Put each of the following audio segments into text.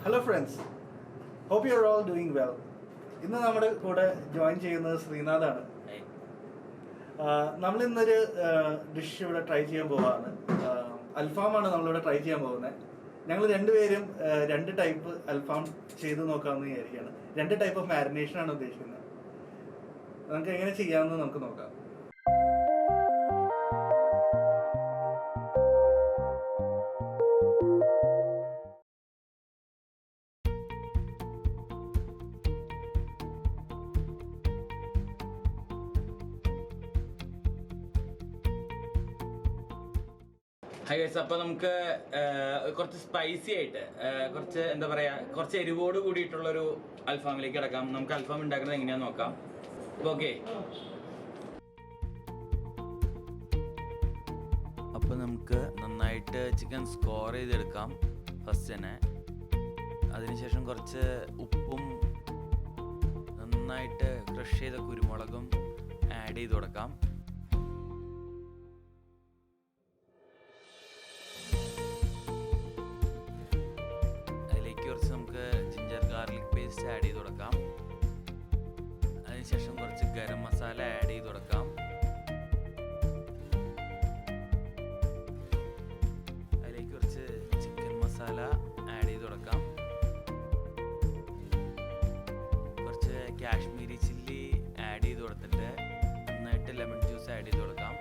Hello friends, hope you are all doing well. ഇന്ന് നമ്മുടെ കൂടെ ജോയിൻ ചെയ്യുന്നത് ശ്രീനാഥാണ്. നമ്മളിന്നൊരു ഡിഷ് ഇവിടെ ട്രൈ ചെയ്യാൻ പോവാണ്. അൽഫാമാണ് നമ്മളിവിടെ ട്രൈ ചെയ്യാൻ പോകുന്നത്. ഞങ്ങൾ രണ്ടുപേരും രണ്ട് ടൈപ്പ് അൽഫാം ചെയ്ത് നോക്കാമെന്ന് വിചാരിക്കുകയാണ്. രണ്ട് ടൈപ്പ് ഓഫ് മാരിനേഷനാണ് ഉദ്ദേശിക്കുന്നത്. നമുക്ക് എങ്ങനെ ചെയ്യാമെന്ന് നമുക്ക് നോക്കാം. ഹൈ ഗൈസ്, അപ്പോൾ നമുക്ക് കുറച്ച് സ്പൈസി ആയിട്ട് കുറച്ച് എന്താ പറയുക, കുറച്ച് എരിവോട് കൂടിയിട്ടുള്ളൊരു അൽഫാമിലേക്ക് കിടക്കാം. നമുക്ക് അൽഫാം ഉണ്ടാക്കുന്നത് എങ്ങനെയാന്ന് നോക്കാം. ഓക്കെ, അപ്പോൾ നമുക്ക് നന്നായിട്ട് ചിക്കൻ സ്കോർ ചെയ്തെടുക്കാം ഫസ്റ്റ് തന്നെ. അതിനുശേഷം കുറച്ച് ഉപ്പും നന്നായിട്ട് ക്രഷ് ചെയ്ത കുരുമുളകും ആഡ് ചെയ്ത് കൊടുക്കാം. കുറച്ച് നമുക്ക് ജിഞ്ചർ ഗാർലിക് പേസ്റ്റ് ആഡ് ചെയ്ത് കൊടുക്കാം. അതിനുശേഷം കുറച്ച് ഗരം മസാല ആഡ് ചെയ്ത് കൊടുക്കാം. അതിലേക്ക് കുറച്ച് ചിക്കൻ മസാല ആഡ് ചെയ്ത് കൊടുക്കാം. കുറച്ച് കാശ്മീരി ചില്ലി ആഡ് ചെയ്ത് കൊടുത്തിട്ട് നന്നായിട്ട് ലെമൺ ജ്യൂസ് ആഡ് ചെയ്ത് കൊടുക്കാം.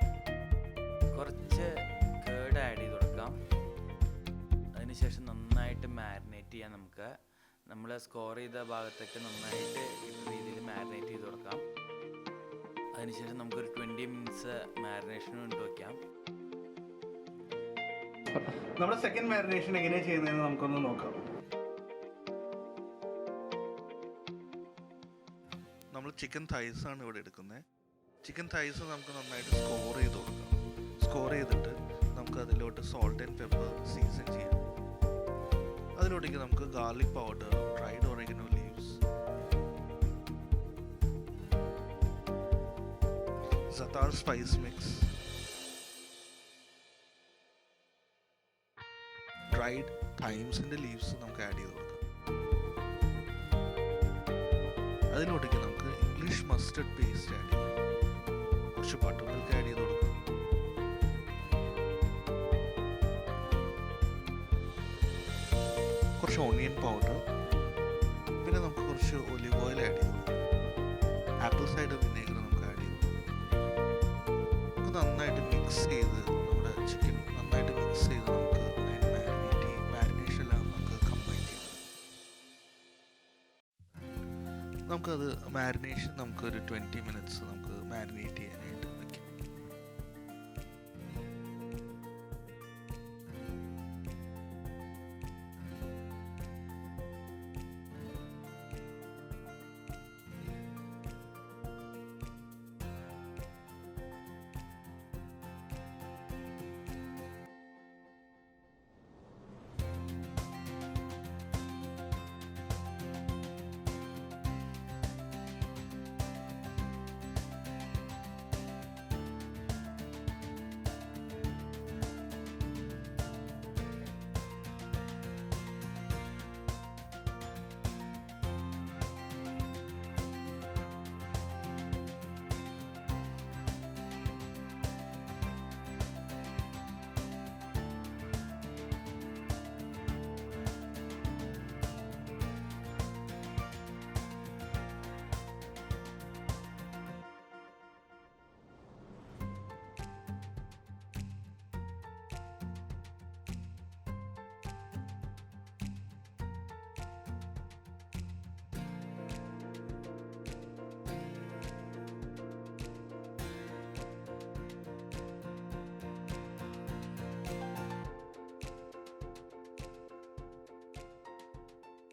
കുറച്ച് കേർഡ് ആഡ് ചെയ്ത് കൊടുക്കാം. അതിനുശേഷം നന്നായിട്ട് മാരിനേറ്റ് ചെയ്യാൻ നമുക്ക് നമ്മൾ സ്കോർ ചെയ്ത ഭാഗത്തൊക്കെ നന്നായിട്ട് രീതിയിൽ മാരിനേറ്റ് ചെയ്ത് കൊടുക്കാം. അതിനുശേഷം നമുക്കൊരു 20 മിനിറ്റ്സ് മാരിനേഷന് കൊണ്ട് വയ്ക്കാം. നമ്മുടെ സെക്കൻഡ് മാരിനേഷൻ എങ്ങനെയാണ് ചെയ്യുന്നതെന്ന് നമുക്കൊന്ന് നോക്കാം. നമ്മൾ ചിക്കൻ തൈസ് ആണ് ഇവിടെ എടുക്കുന്നത്. ചിക്കൻ തൈസ് നമുക്ക് നന്നായിട്ട് സ്കോർ ചെയ്ത് കൊടുക്കാം. സ്കോർ ചെയ്തിട്ട് നമുക്ക് അതിലോട്ട് സോൾട്ട് ആൻഡ് പെപ്പർ സീസൺ ചെയ്യാം. അതിലോട്ടേക്ക് നമുക്ക് garlic powder, dried oregano leaves, za'atar spice mix, dried തൈംസിന്റെ ലീവ്സ് നമുക്ക് ആഡ് ചെയ്ത് കൊടുക്കാം. അതിലോട്ടേക്ക് നമുക്ക് ഇംഗ്ലീഷ് മസ്റ്റർഡ് പേസ്റ്റ് ആഡ് ചെയ്യാം. കുറച്ച് ബട്ടർ മിൽക്ക് ആഡ് ചെയ്ത് കൊടുക്കാം. കുറച്ച് ഓണിയൻ പൗഡർ, പിന്നെ നമുക്ക് കുറച്ച് ഒലിവ് ഓയിൽ ആഡ് ചെയ്ത് കൊടുക്കാം. ആപ്പിൾ സൈഡർ വിനേഗർ നമുക്ക് ആഡ് ചെയ്ത് നമുക്ക് നന്നായിട്ട് മിക്സ് ചെയ്ത് നമ്മുടെ ചിക്കൻ നന്നായിട്ട് മിക്സ് ചെയ്ത് നമുക്ക് മാരിനേഷൻ എല്ലാം നമുക്ക് കംപ്ലീറ്റ് ചെയ്യാം. നമുക്കത് മാരിനേഷൻ നമുക്കൊരു 20 മിനിറ്റ്സ് നമുക്ക് മാരിനേറ്റ് ചെയ്യാനായിട്ട്